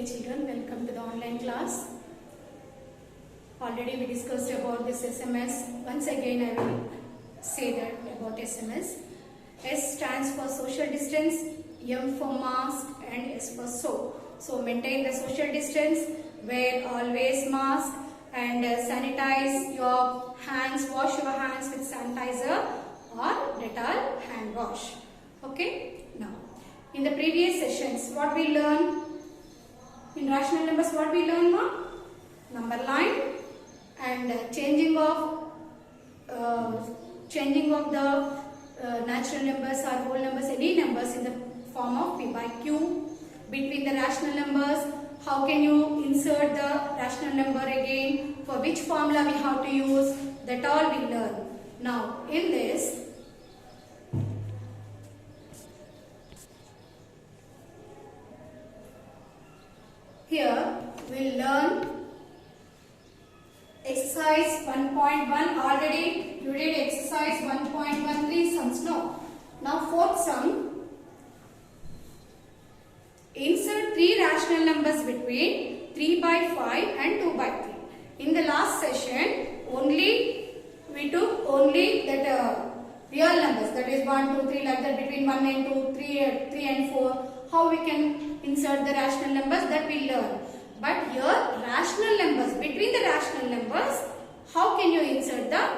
children, welcome to the online class. Already we discussed about this SMS. Once again I will say that about SMS. S stands for social distance, M for mask and S for soap. So maintain the social distance, wear always mask and sanitize your hands, wash your hands with sanitizer or Dettol hand wash. Okay, now in the previous sessions what we learned? In rational numbers what we learned? Number line and changing of the natural numbers or whole numbers, any numbers in the form of P by Q. Between the rational numbers, how can you insert the rational number again, for which formula we have to use, that all we learn. Now in this, here we will learn exercise 1.1. Already you did exercise 1.13 sums. No. Now fourth sum. Insert three rational numbers between 3 by 5 and 2 by 3. In the last session we took only that real numbers, that is 1, 2, 3, like that, between 1 and 2, 3 and 4. How we can insert the rational numbers, that we learn. But here rational numbers, between the rational numbers, how can you insert the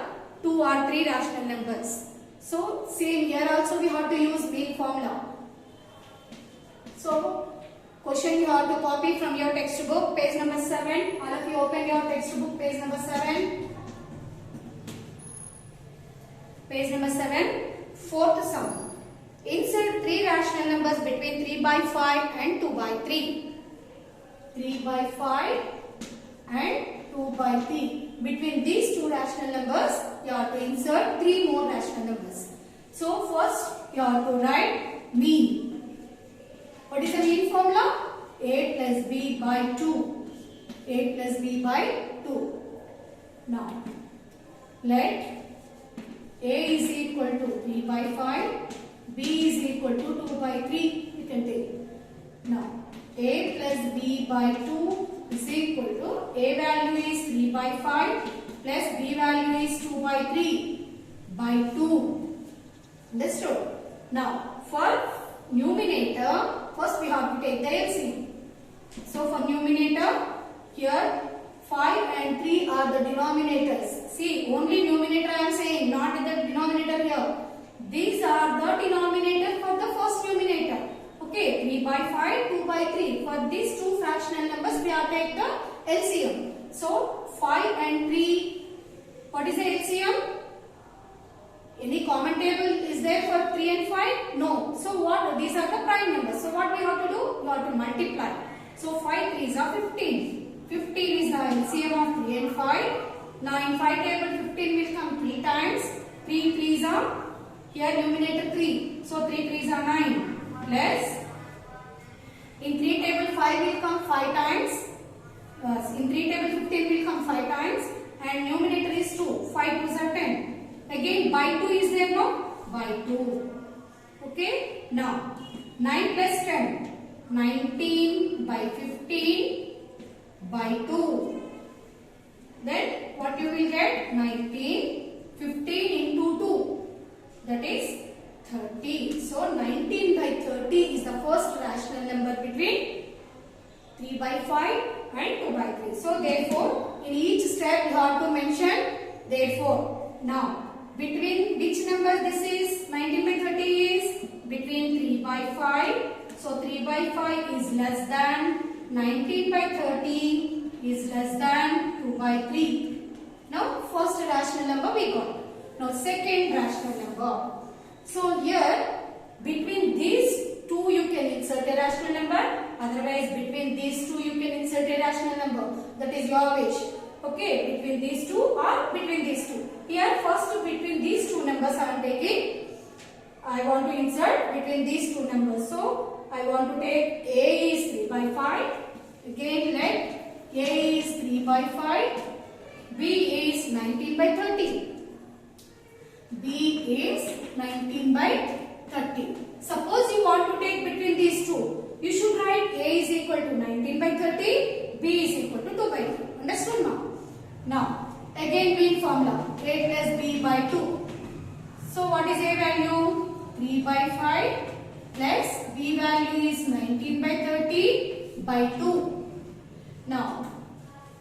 2 or 3 rational numbers? So same here also we have to use Wheel formula. So question you have to copy from your textbook, page number 7. All of you open your textbook, page number 7. Page number 7. Fourth sum. Insert three rational numbers between 3 by 5 and 2 by 3. 3 by 5 and 2 by 3. Between these two rational numbers, you have to insert three more rational numbers. So first you have to write mean. What is the mean formula? A plus B by 2. A plus B by 2. Now let A is equal to 3 by 5. B is equal to 2 by 3. You can take. Now A plus B by 2 is equal to A value is 3 by 5 plus B value is 2 by 3 by 2. Understood? Now for numerator, first we have to take the LCM. So for numerator, here 5 and 3 are the denominators. See, only numerator I am saying, not the denominator here. These are the denominator for the first numerator. Okay, 3 by 5, 2 by 3. For these two fractional numbers, we have to take the LCM. So 5 and 3, what is the LCM? Any common table is there for 3 and 5? No. So what? These are the prime numbers. So what we have to do? We have to multiply. So 5 3s are 15. 15 is the LCM of 3 and 5. Now in 5 table 15 will come 3 times. 3 3s are, here numerator 3. So 3 3s are 9. Plus in 3 table 5 will come 5 times. In 3 table 15 will come 5 times. And numerator is 2. 5 2s are 10. Again by 2 is there, no? By 2. Okay. Now 9 plus 10. 19 by 15 by 2. Then what you will get? 19. 15 into 2. That is 30. So 19 by 30 is the first rational number between 3 by 5 and 2 by 3. So therefore in each step you have to mention therefore. Now between which number this is? 19 by 30 is between 3 by 5. So 3 by 5 is less than 19 by 30 is less than 2 by 3. Now first rational number we got. Now second rational number. So here between these two you can insert a rational number. Otherwise between these two you can insert a rational number. That is your wish. Okay, between these two or between these two. Here first between these two numbers I am taking. I want to insert between these two numbers. So I want to take A is 3 by 5. Again let A is 3 by 5. B is 19 by 30. B is 19 by 30. Suppose you want to take between these two. You should write A is equal to 19 by 30, B is equal to 2 by 3. Understood now? Now, again main formula, A plus B by 2. So what is A value? 3 by 5 plus B value is 19 by 30 by 2. Now,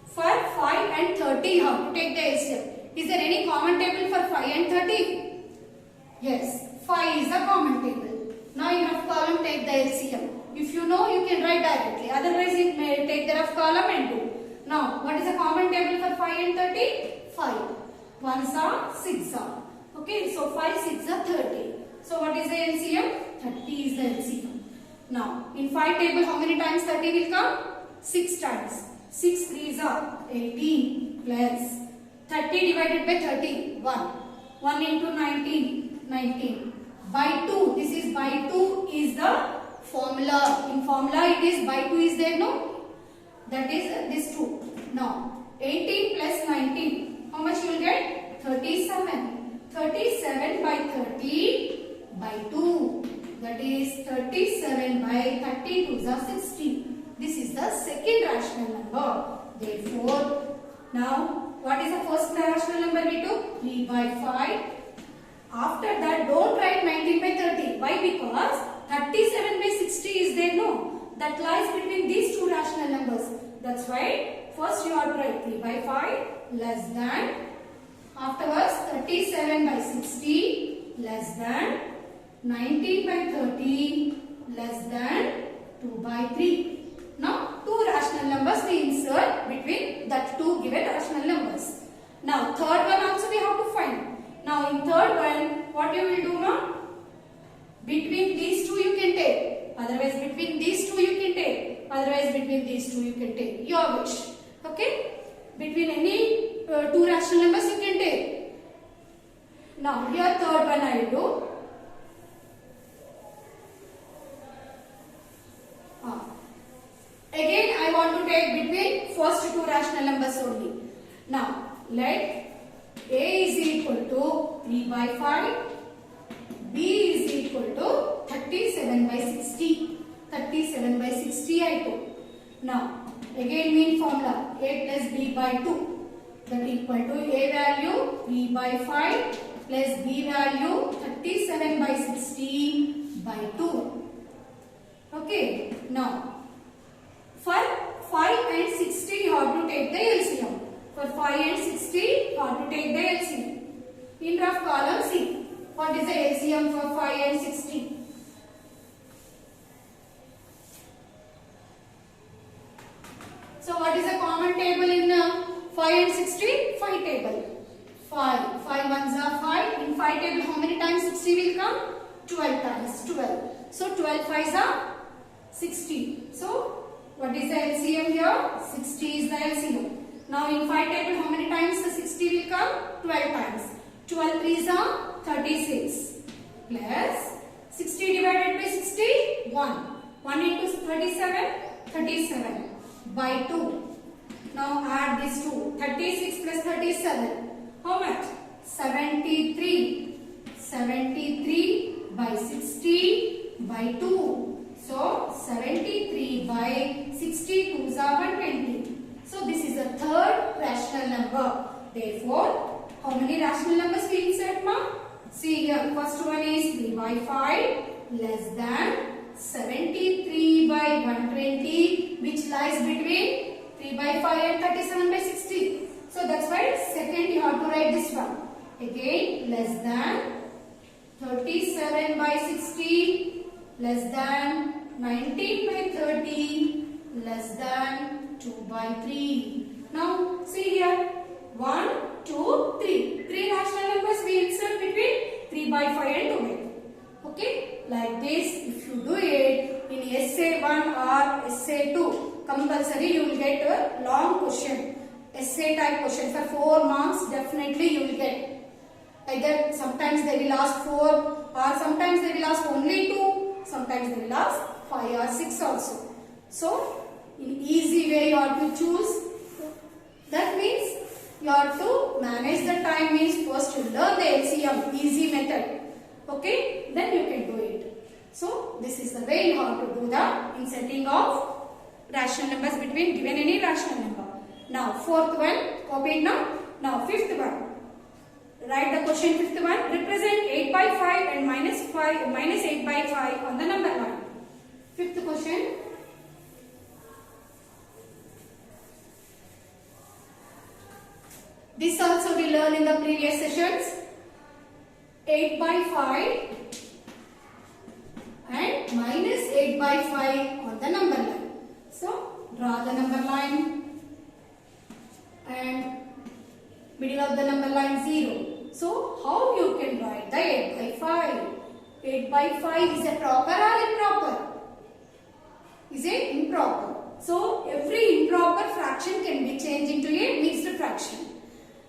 for 5 and 30, how to take the LCM? Is there any common table for 5 and 30? Yes, 5 is a common table. Now in rough column take the LCM. If you know, you can write directly. Otherwise, you may take the rough column and do. Now, what is the common table for 5 and 30? 5. 1s are 6 are. Okay, so 5, 6 are 30. So what is the LCM? 30 is the LCM. Now, in 5 table, how many times 30 will come? 6 times. 6 3s are 18 plus 30 divided by 30, 1. 1 into 19, 19. By 2, this is by 2 is the formula. In formula it is by 2 is there, no? That is this 2. Now, 18 plus 19, how much you will get? 37. 37 by 30 by 2. That is 37 by 32 is 60. This is the second rational number. Therefore, now what is the first rational number we took? 3 by 5. After that, don't write 19 by 30. Why? Because 37 by 60 is there, no? That lies between these two rational numbers. That's why first you have to write 3 by 5 less than. Afterwards, 37 by 60 less than. 19 by 30 less than 2 by 3. Now, two rational numbers we insert between that two given rational numbers. Now, third one also we have to find. Now, in third one, what you will do now? Between these two you can take. Otherwise, between these two you can take. Otherwise, between these two you can take. Your wish. Okay? Between any two rational numbers you can take. Now, here third one I will do. Again, I want to take between first two rational numbers only. Now, let A is equal to 3 by 5. B is equal to 37 by 60. 37 by 60 I took. Now, again main formula A plus B by 2. That equal to A value 3 by 5 plus B value 37 by 60 by 2. Okay. Now, for 5 and 60 you have to take the LCM. For 5 and 60 you have to take the LCM. In rough column C. What is the LCM for 5 and 60? So what is the common table in 5 and 60? 5 table. 5. 5 ones are 5. In 5 table how many times 60 will come? 12 times. 12. So 12 5s are 60. So what is the LCM here? 60 is the LCM. Now in 5 table how many times the 60 will come? 12 times. 12 3s are 36 plus 60 divided by 60, 1. 1 into 37, 37 by 2. Now add these two. 36 plus 37. How much? 73. 73 by 60 by 2. So 73 by 62 is 120. So this is the third rational number. Therefore, how many rational numbers we insert, ma? See here, first one is 3 by 5 less than 73 by 120, which lies between 3 by 5 and 37 by 60. So that's why second you have to write this one. Again, less than 37 by 60 less than 19 by 30 less than 2 by 3. Now see here, 1, 2, 3. 3 rational numbers we insert between 3 by 5 and 2 by 3. Okay, like this if you do it in essay 1 or essay 2, compulsory you will get a long question. Essay type question for 4 marks definitely you will get. Either sometimes they will ask 4 or sometimes they will ask only 2, sometimes they will ask 5 or 6 also. So, in easy way you have to choose. That means you have to manage the time, means first you learn the LCM, easy method. Okay, then you can do it. So, this is the way how to do the inserting of rational numbers between given any rational number. Now fourth one, copy it now. Now fifth one. Write the question fifth one. Represent 8 by 5 and minus 8 by 5 on the number line. Fifth question. This also we learned in the previous sessions. 8 by 5 and minus 8 by 5 on the number line. So draw the number line and middle of the number line 0. So how you can write the 8 by 5? 8 by 5 is a proper or improper? Is it improper? So every improper fraction can be changed into a mixed fraction.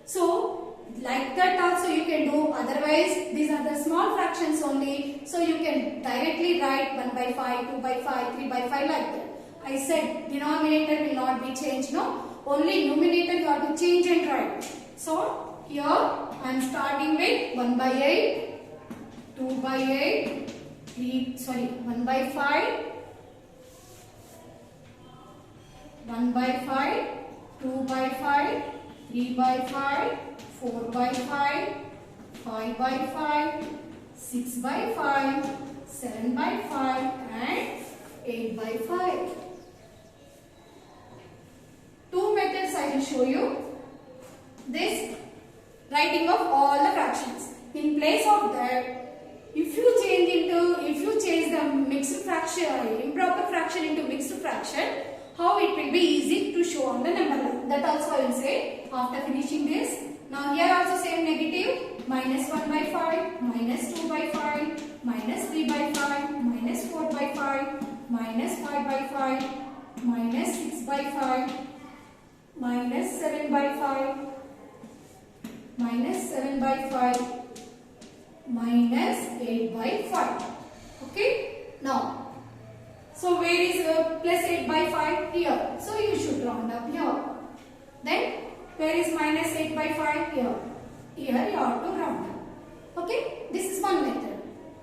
So like that also you can do. Otherwise these are the small fractions only. So you can directly write 1 by 5, 2 by 5, 3 by 5 like that. I said denominator will not be changed. No. Only numerator you have to change and write. So here I am starting with 1 by 8, 2 by 8, 1 by 5, 1 by 5, 2 by 5, 3 by 5, 4 by 5, 5 by 5, 6 by 5, 7 by 5 and 8 by 5. Two methods I will show you. This writing of all the fractions. In place of that, if you change the mixed fraction, improper fraction into mixed fraction, how it will be easy to show on the number line. That also I will say after finishing this. Now here also same negative. Minus 1 by 5, minus 2 by 5, minus 3 by 5, minus 4 by 5, minus 5 by 5, minus 6 by 5, minus 7 by 5, minus 7 by 5, minus 8 by 5. Okay. Now, so where is plus 8 by 5? Here. So you should round up here. Then where is minus 8 by 5? Here. Here you have to round up. Okay. This is one method.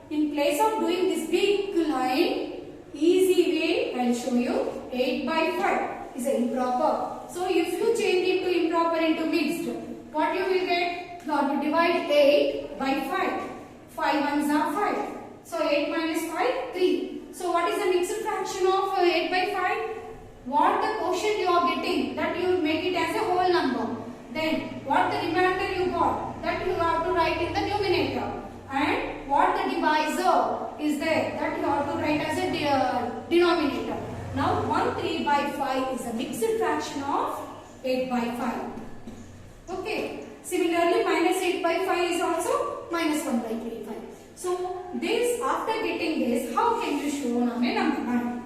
In place of doing this big line, easy way I will show you. 8 by 5 is improper. So if you change it to improper into mixed, what you will get? You have to divide 8 by 5. 5 ones are 5. So 8 minus 5, 3. So what is the mixed fraction of 8 by 5? What the quotient you are getting, that you make it as a whole number. Then what the remainder you got, that you have to write in the numerator. And what the divisor is there, that you have to write as a denominator. Now 1 3 by 5 is a mixed fraction of 8 by 5. Okay. Similarly, minus 8 by 5 is also minus 1 by 3 5. So this, after getting this, how can you show on a number line?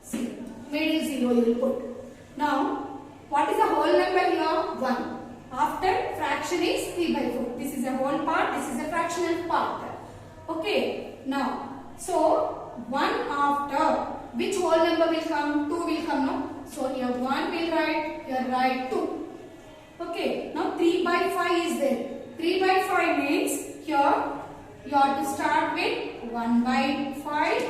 See, middle 0 you will put. Now, what is the whole number here? 1. After fraction is 3 by 4. This is a whole part, this is a fractional part. Okay. Now, so 1 after, which whole number will come? 2 will come, no? So here 1 will write, here write 2. Okay, now 3 by 5 is there. 3 by 5 means here you have to start with 1 by 5,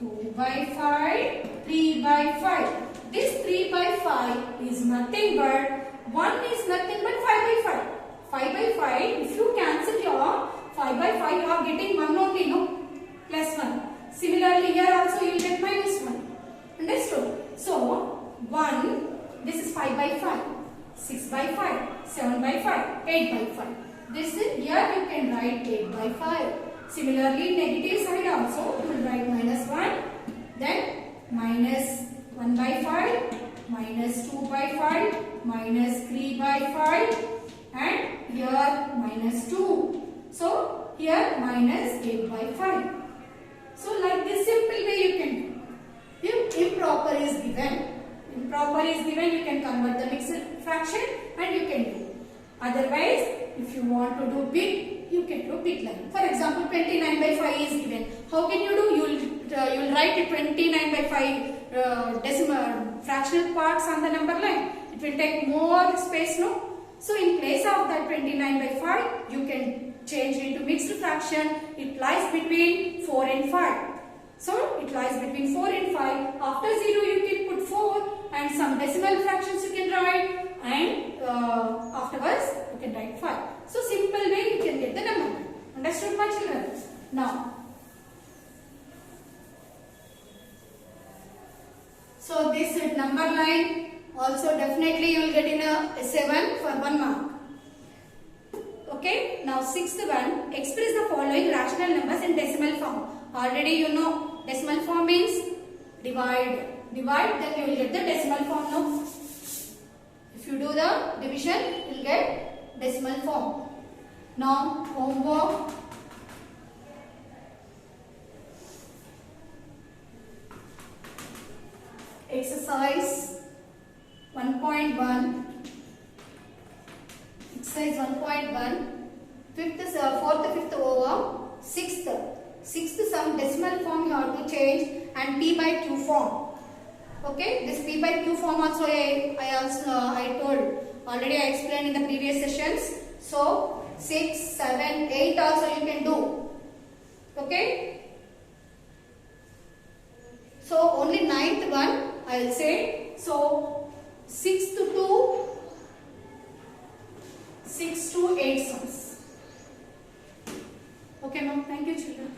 2 by 5, 3 by 5. This 3 by 5 is nothing but 1 is nothing but 5 by 5. 5 by 5, if you cancel your 5 by 5, you are getting 1 only, no? Plus 1. Similarly, here also you will get minus 1. Understood? So, 1, this is 5 by 5. 6 by 5, 7 by 5, 8 by 5. This is, here you can write 8 by 5. Similarly, negative side also, you will write minus 1, then minus 1 by 5, minus 2 by 5, minus 3 by 5, and here minus 2. So, here minus 8 by 5. So, like this simple way you can do. If improper is given, you can convert the mixed fraction and you can do. Otherwise, if you want to do big, you can do big line. For example, 29 by 5 is given. How can you do? You will write 29 by 5 decimal fractional parts on the number line. It will take more space, no? So, in place of that 29 by 5, you can change it into mixed fraction. It lies between 4 and 5. So it lies between 4 and 5. After 0 you can put 4 and some decimal fractions you can write, and afterwards you can write 5. So simple way you can get the number. Understood my children? Now, so this number line also definitely you will get in a 7 for 1 mark. Okay, now sixth one, express the following rational numbers in decimal form. Already you know decimal form means divide. Divide, then you will get the decimal form now. If you do the division, you will get decimal form. Now homework. Exercise 1.1. Exercise 1.1. Fourth, fifth over. Sixth sum decimal form you have to change, and P by Q form. Okay, this P by Q form also I told already. I explained in the previous sessions. So 6, 7, 8 also you can do. Okay. So only ninth one I will say. So 6 to 8 sums. Okay, ma'am. Thank you, children.